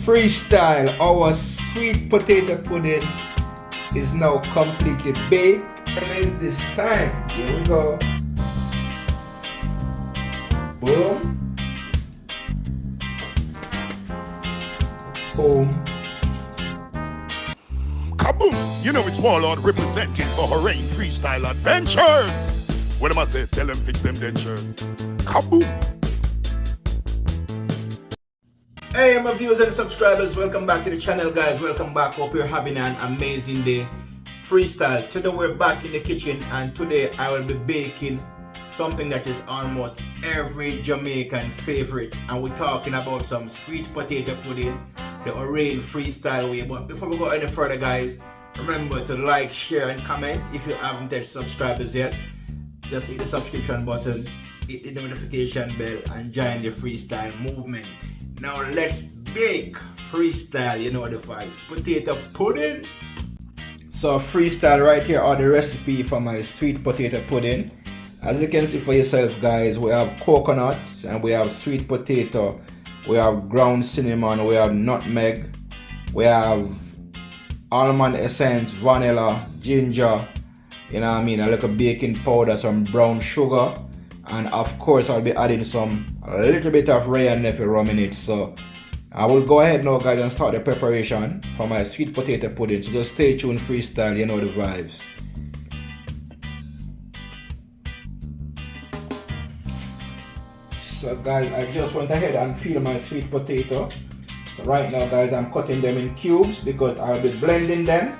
Freestyle, our sweet potato pudding is now completely baked. And it's this time. Here we go. Boom. Boom. Kaboom! You know it's Warlord representing for Hooray Freestyle Adventures. What am I say? Tell them fix them dentures. Kaboom! Hey my viewers and subscribers, welcome back to the channel guys. Welcome back. Hope you're having an amazing day. Freestyle. Today we're back in the kitchen and today I will be baking something that is almost every Jamaican favorite, and we're talking about some sweet potato pudding the Hooray Freestyle way. But before we go any further guys, remember to like, share and comment. If you haven't touched subscribers yet, just hit the subscription button, hit the notification bell and join the freestyle movement. Now let's bake freestyle, you know the vibes. Potato pudding. So freestyle right here are the recipe for my sweet potato pudding. As you can see for yourself guys, we have coconut and we have sweet potato, we have ground cinnamon, we have nutmeg, we have almond essence, vanilla, ginger, you know what I mean, a little baking powder, some brown sugar, and of course I'll be adding a little bit of Ray and Nephew rum in it. So I will go ahead now guys and start the preparation for my sweet potato pudding. So just stay tuned freestyle, you know the vibes. So guys, I just went ahead and peeled my sweet potato. So right now guys, I'm cutting them in cubes because I'll be blending them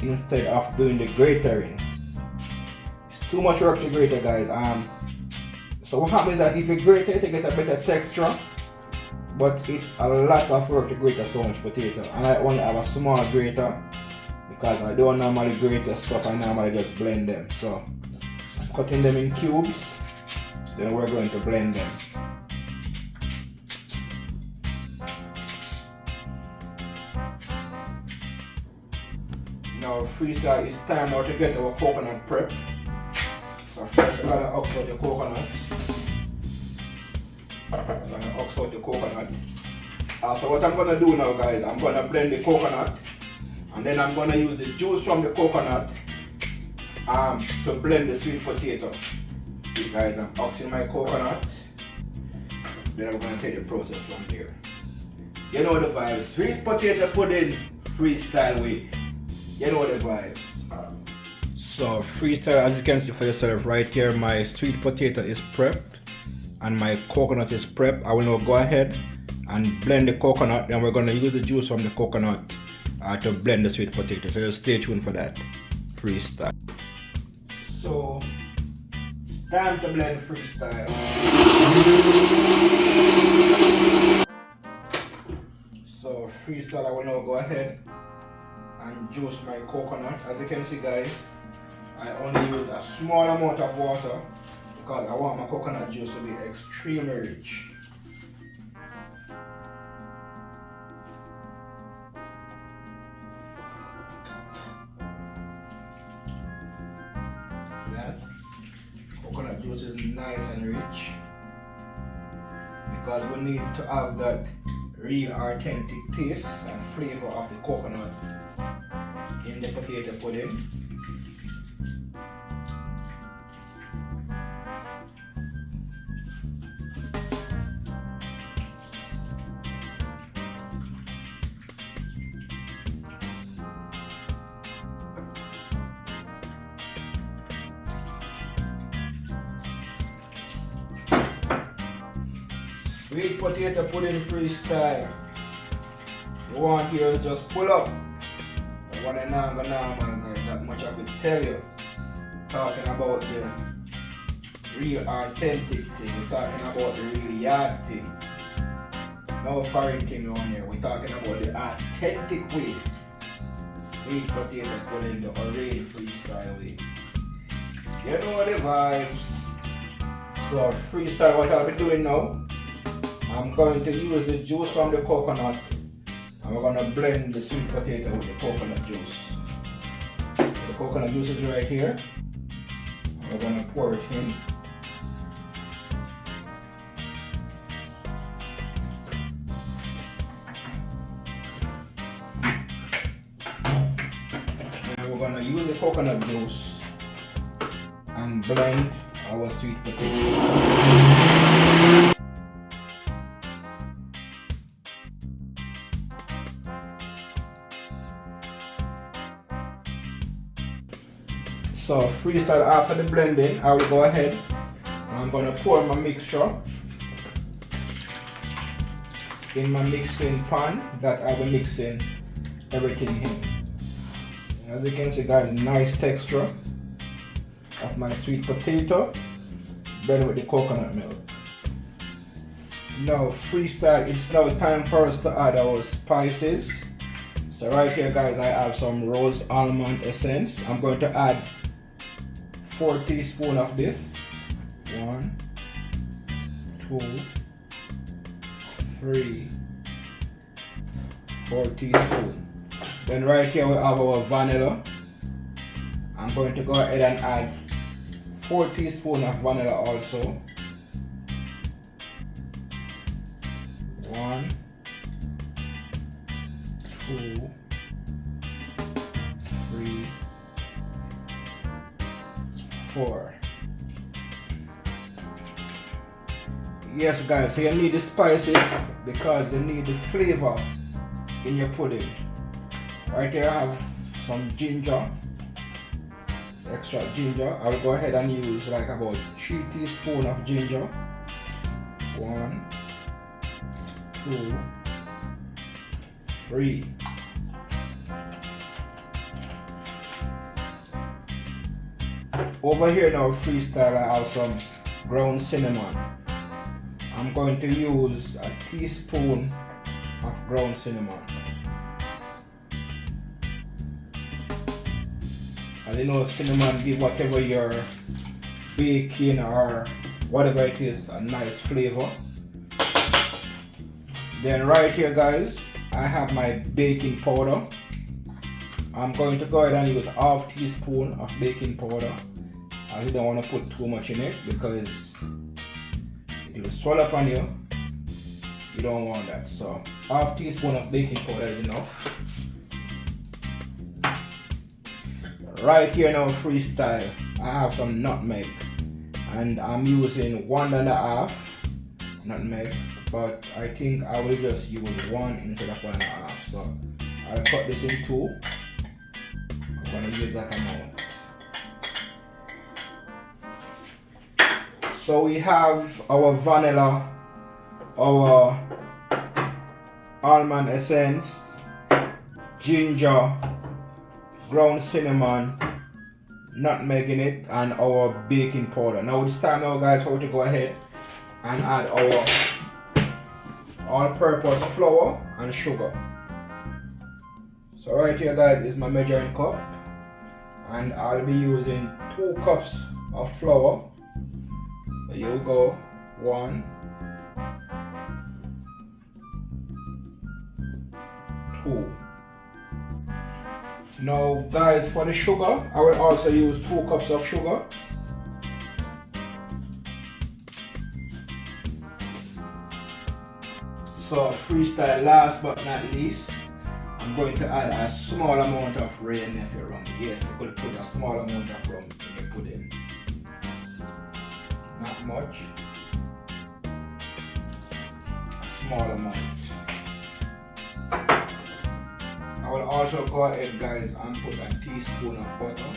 instead of doing the gratering. It's too much work to grater guys. So what happens is that if you grate it, you get a better texture, but it's a lot of work to grate so much potato. And I only have a small grater because I don't normally grate the stuff, I normally just blend them. So I'm cutting them in cubes, then we're going to blend them. Now freestyle, it's time now to get our coconut prep. So first I'm gonna ox out the coconut. So what I'm gonna do now guys, I'm gonna blend the coconut and then I'm gonna use the juice from the coconut to blend the sweet potato. Okay, guys, I'm oxing my coconut. Then I'm gonna take the process from there. You know the vibes. Sweet potato pudding freestyle way. You know the vibes. So freestyle, as you can see for yourself right here, my sweet potato is prepped and my coconut is prepped. I will now go ahead and blend the coconut, and we're going to use the juice from the coconut to blend the sweet potato. So just stay tuned for that. Freestyle. So it's time to blend freestyle. So freestyle, I will now go ahead and juice my coconut. As you can see guys, I only use a small amount of water because I want my coconut juice to be extremely rich. That coconut juice is nice and rich because we need to have that real authentic taste and flavor of the coconut in the potato pudding. Sweet potato pudding freestyle. You want here, just pull up. What I know, man, guys, that much I could tell you. Talking about the real authentic thing. We're talking about the real yard thing. No foreign thing on here. We're talking about the authentic way. Sweet potato pudding the Hooray Freestyle way. You know the vibes. So freestyle, what I'll be doing now, I'm going to use the juice from the coconut and we're going to blend the sweet potato with the coconut juice. The coconut juice is right here. We're going to pour it in. use the coconut juice and blend our sweet potato. So freestyle, after the blending, I will go ahead and I'm going to pour my mixture in my mixing pan that I will mixing everything in. As you can see guys, nice texture of my sweet potato blended with the coconut milk. Now freestyle, it's now time for us to add our spices. So right here guys, I have some rose almond essence. I'm going to add 4 teaspoons of this. 1, 2, 3, 4 teaspoons. Then right here we have our vanilla. I'm going to go ahead and add 4 teaspoons of vanilla also. 1, 2, 3, 4. Yes guys, so you need the spices because you need the flavor in your pudding. Right here I have some ginger, extra ginger. I will go ahead and use like about 3 teaspoons of ginger. 1, 2, 3. Over here now freestyle, I have some ground cinnamon. I'm going to use a teaspoon of ground cinnamon. And you know, cinnamon give whatever you're baking or whatever it is a nice flavor. Then right here guys, I have my baking powder. I'm going to go ahead and use half teaspoon of baking powder. I don't want to put too much in it because it will swell up on you. You don't want that. So half teaspoon of baking powder is enough. Right here now freestyle, I have some nutmeg and I'm using 1.5 nutmeg, but I think I will just use 1 instead of 1.5. So I'll cut this in 2. I'm going to use that amount. So we have our vanilla, our almond essence, ginger, ground cinnamon, nutmeg in it, and our baking powder. Now it's time now guys for us to go ahead and add our all-purpose flour and sugar. So right here guys is my measuring cup and I'll be using 2 cups of flour. So here we go. 1, 2. Now guys, for the sugar, I will also use 2 cups of sugar. So freestyle, last but not least, I'm going to add a small amount of rain if you're rum. Yes, you could put a small amount of rum in your pudding. Not much. A small amount. I will also go ahead guys and put a teaspoon of butter.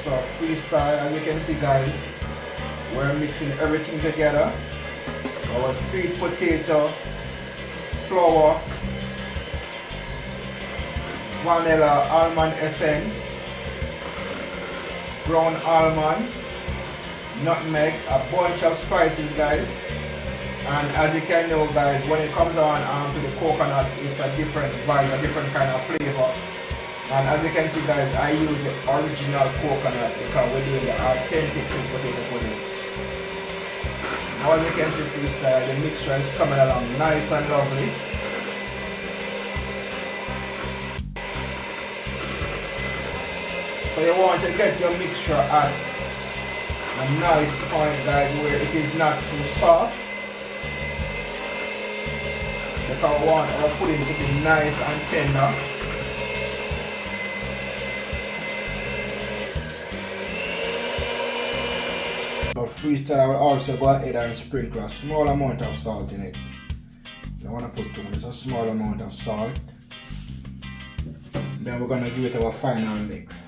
So freestyle, as you can see guys, we're mixing everything together. Our sweet potato, flour, vanilla almond essence, ground almond, nutmeg, a bunch of spices guys. And as you can know guys, when it comes on to the coconut, it's a different vibe, a different kind of flavor. And as you can see guys, I use the original coconut because we're doing the authentic sweet potato pudding. Now as you can see freestyle, the mixture is coming along nice and lovely. So you want to get your mixture at a nice point, guys, where it is not too soft. Because I want our pudding to be nice and tender. For freestyle, I will also go ahead and sprinkle a small amount of salt in it. I don't want to put too much, just a small amount of salt. Then we're going to give it our final mix.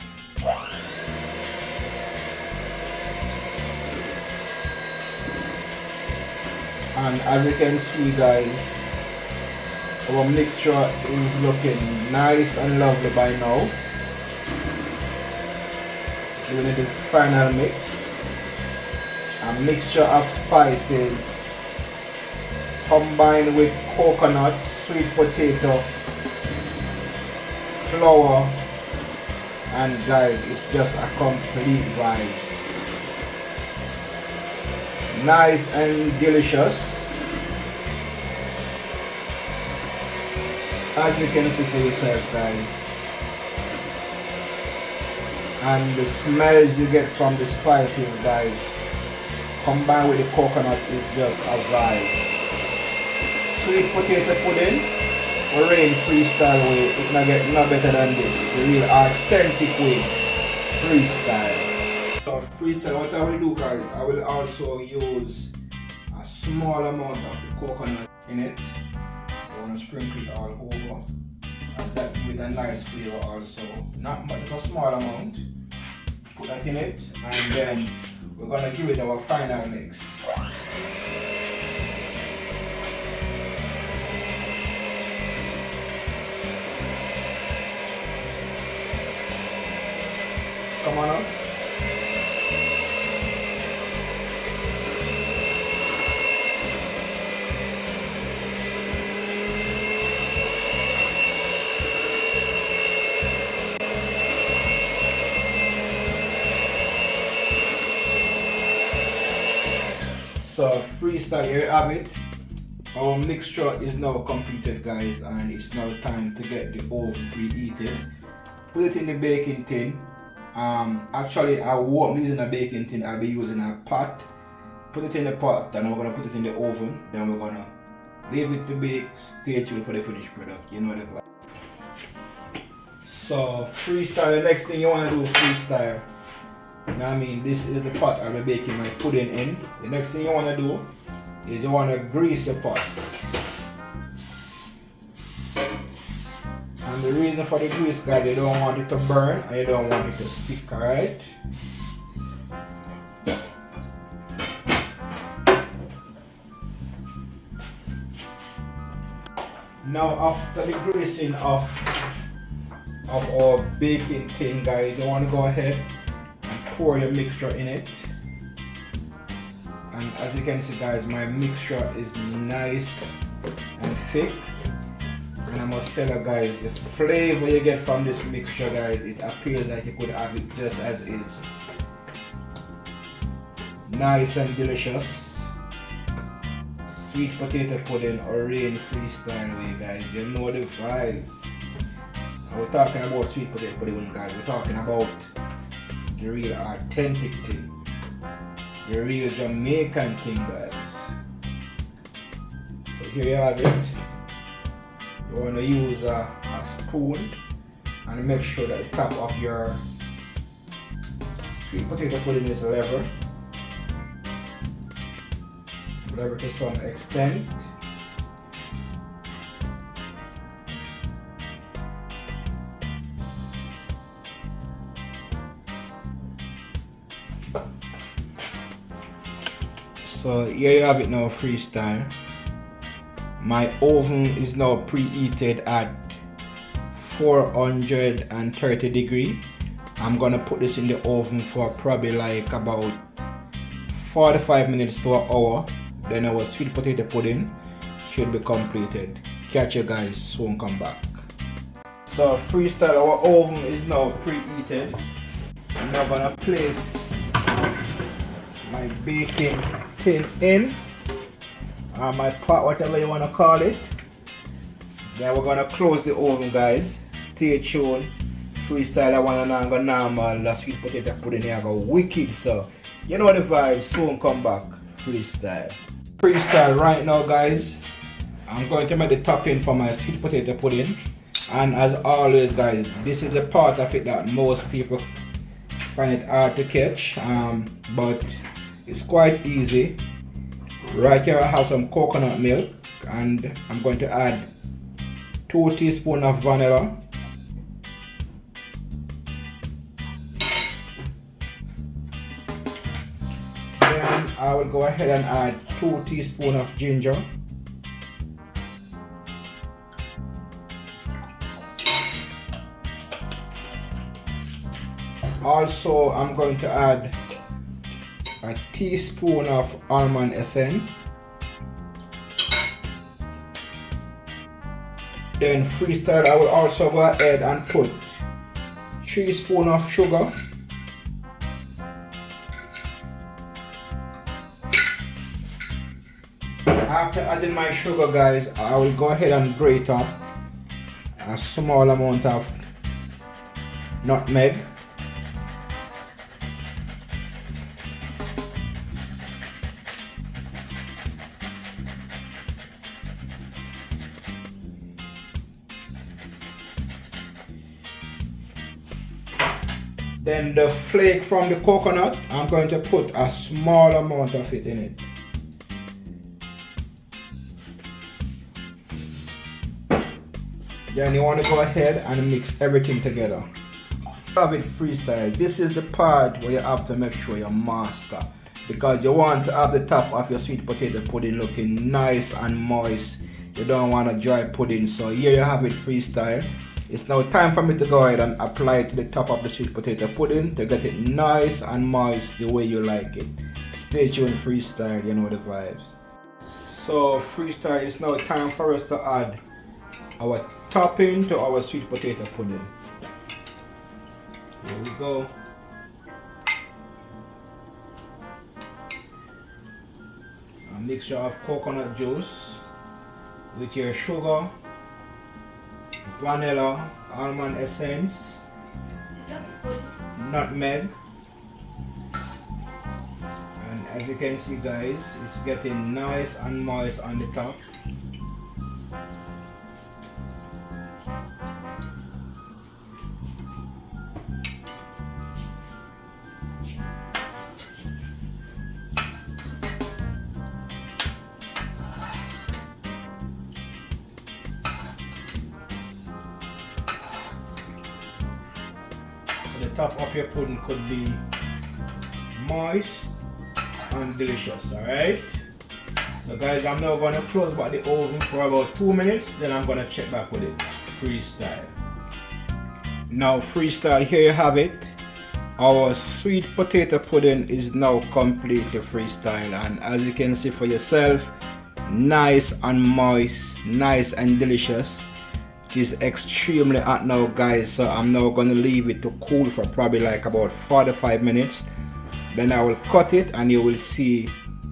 And as you can see, guys, our mixture is looking nice and lovely by now. Giving it the final mix. A mixture of spices combined with coconut, sweet potato, flour, and guys, it's just a complete vibe. Nice and delicious. As you can see for yourself, guys. And the smells you get from the spices, guys, combined with the coconut, is just a vibe. Sweet potato pudding, Rain freestyle way, it not get no better than this. The real authentic way, freestyle. So freestyle, what I will do, guys, I will also use a small amount of the coconut in it. I want to sprinkle it all over, and that with a nice flavor also. Not much, a small amount. Put that in it, and then we're gonna give it our final mix. Come on up. So freestyle, here you have it. Our mixture is now completed, guys, and it's now time to get the oven preheated. Put it in the baking tin. Actually, I won't be using a baking tin, I'll be using a pot. Put it in the pot, and we're gonna put it in the oven. Then we're gonna leave it to bake. Stay tuned for the finished product. You know the vibe. So freestyle, the next thing you wanna do, freestyle. Now, I mean, this is the pot I'll be baking my pudding in. The next thing you want to do is you want to grease the pot. And the reason for the grease, guys, you don't want it to burn and you don't want it to stick, alright? Now, after the greasing of our baking tin, guys, you want to go ahead, pour your mixture in it. And as you can see, guys, my mixture is nice and thick. And I must tell you, guys, the flavor you get from this mixture, guys, it appears like you could have it just as is. Nice and delicious. Sweet potato pudding or Rain freestyle way, guys. You know the vibes. And we're talking about sweet potato pudding, guys. We're talking about the real authentic thing, the real Jamaican thing, guys. So here you have it. You want to use a spoon and make sure that the top of your sweet potato pudding is level to some extent. So here you have it now, freestyle. My oven is now preheated at 430 degrees. I'm gonna put this in the oven for probably like about 45 minutes to an hour. Then our sweet potato pudding should be completed. Catch you guys soon, come back. So freestyle, our oven is now preheated. I'm now gonna place my baking tin in, my pot, whatever you want to call it. Then we're gonna close the oven, guys. Stay tuned. Freestyle, I wanna go normal. The sweet potato pudding here go wicked, so You know the vibes, soon come back. Freestyle. Freestyle right now, guys. I'm going to make the topping for my sweet potato pudding. And as always, guys, this is the part of it that most people find it hard to catch. But it's quite easy. Right here I have some coconut milk. And I'm going to add 2 teaspoons of vanilla. Then I will go ahead and add 2 teaspoons of ginger. Also, I'm going to add a teaspoon of almond essence. Then freestyle, I will also go ahead and put 3 spoons of sugar. After adding my sugar, guys, I will go ahead and grate up a small amount of nutmeg. Then the flake from the coconut, I'm going to put a small amount of it in it. Then you want to go ahead and mix everything together. Have it freestyle. This is the part where you have to make sure you master, because you want to have the top of your sweet potato pudding looking nice and moist. You don't want a dry pudding. So here you have it freestyle. It's now time for me to go ahead and apply it to the top of the sweet potato pudding to get it nice and moist the way you like it. Stay tuned, freestyle, you know the vibes. So freestyle, it's now time for us to add our topping to our sweet potato pudding. Here we go. A mixture of coconut juice with your sugar, vanilla, almond essence, nutmeg, and as you can see, guys, it's getting nice and moist on the top. The top of your pudding could be moist and delicious. Alright, so guys, I'm now going to close back the oven for about 2 minutes, then I'm going to check back with it. Freestyle. Now freestyle, here you have it. Our sweet potato pudding is now completely freestyle, and as you can see for yourself, nice and moist, nice and delicious. It is extremely hot now, guys, so I'm now going to leave it to cool for probably like about 45 minutes. Then I will cut it and you will see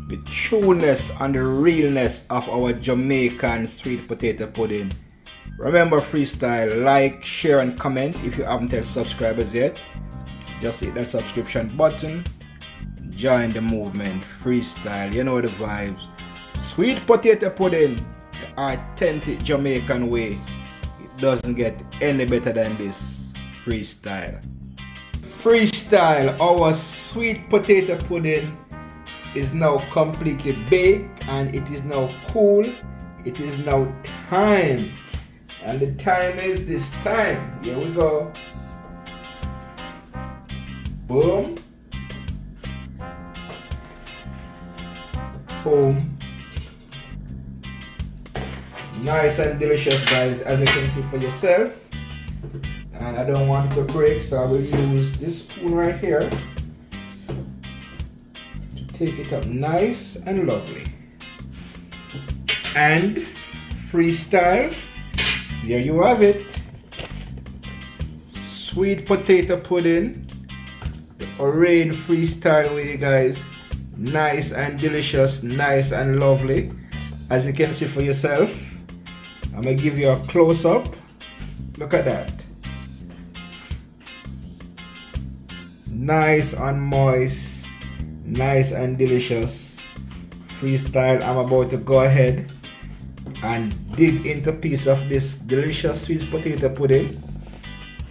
the trueness and the realness of our Jamaican sweet potato pudding. Remember, freestyle, like, share and comment. If you haven't tell subscribers yet, just hit that subscription button. Join the movement. Freestyle, you know the vibes. Sweet potato pudding, the authentic Jamaican way. Doesn't get any better than this. Freestyle. Freestyle, our sweet potato pudding is now completely baked and it is now cool. It is now time, and the time is this time. Here we go. Boom, boom. Nice and delicious, guys, as you can see for yourself. And I don't want it to break, so I will use this spoon right here to take it up nice and lovely. And freestyle, there you have it. Sweet potato pudding, the Orange freestyle way, guys. Nice and delicious, nice and lovely. As you can see for yourself, I'm gonna give you a close-up. Look at that. Nice and moist, nice and delicious freestyle. I'm about to go ahead and dig into a piece of this delicious sweet potato pudding.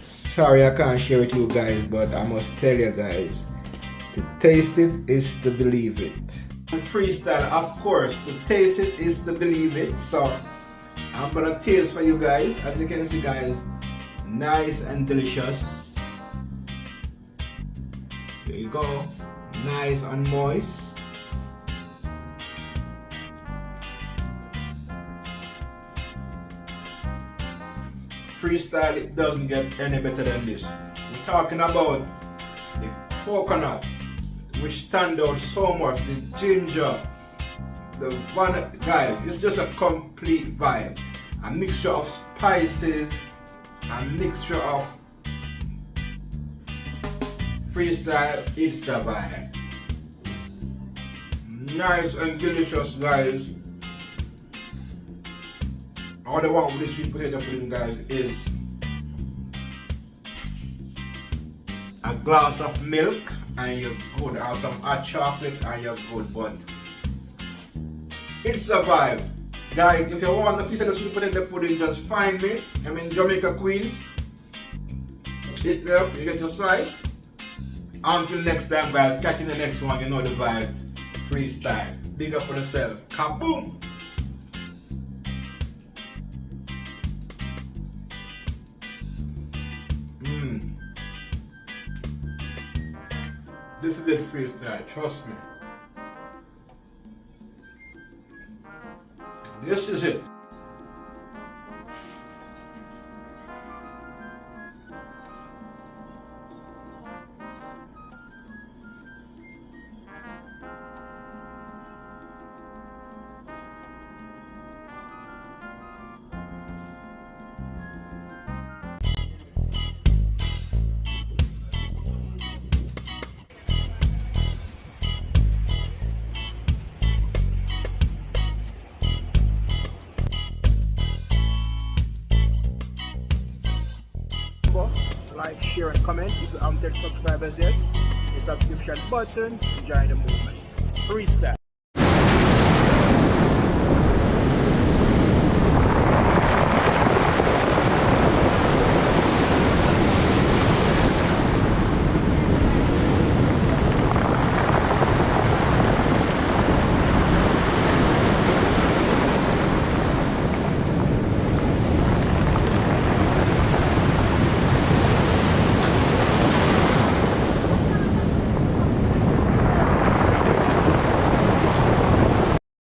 Sorry I can't share it with you guys, but I must tell you guys, to taste it is to believe it. Freestyle, of course, to taste it is to believe it. So I'm gonna taste for you guys. As you can see guys, nice and delicious. There you go, nice and moist. Freestyle, it doesn't get any better than this. We're talking about the coconut, which stand out so much, the ginger, the vanilla. Guys, it's just a complete vibe. A mixture of spices, a mixture of freestyle. It's a vibe. Nice and delicious, guys. All I want with this sweet potato pudding, guys, is a glass of milk and you're good, or some hot chocolate and you're good. But it's a vibe. Guys, if you want the piece of the sweet potato pudding, just find me. I'm in Jamaica, Queens. Hit me up, you get your slice. Until next time, guys, catch you in the next one. You know the vibes. Freestyle. Big up for yourself. Kaboom! This is it freestyle, trust me. This is it. Like, share and comment. If you haven't subscribed yet, the subscription button, join the movement. Freestyle.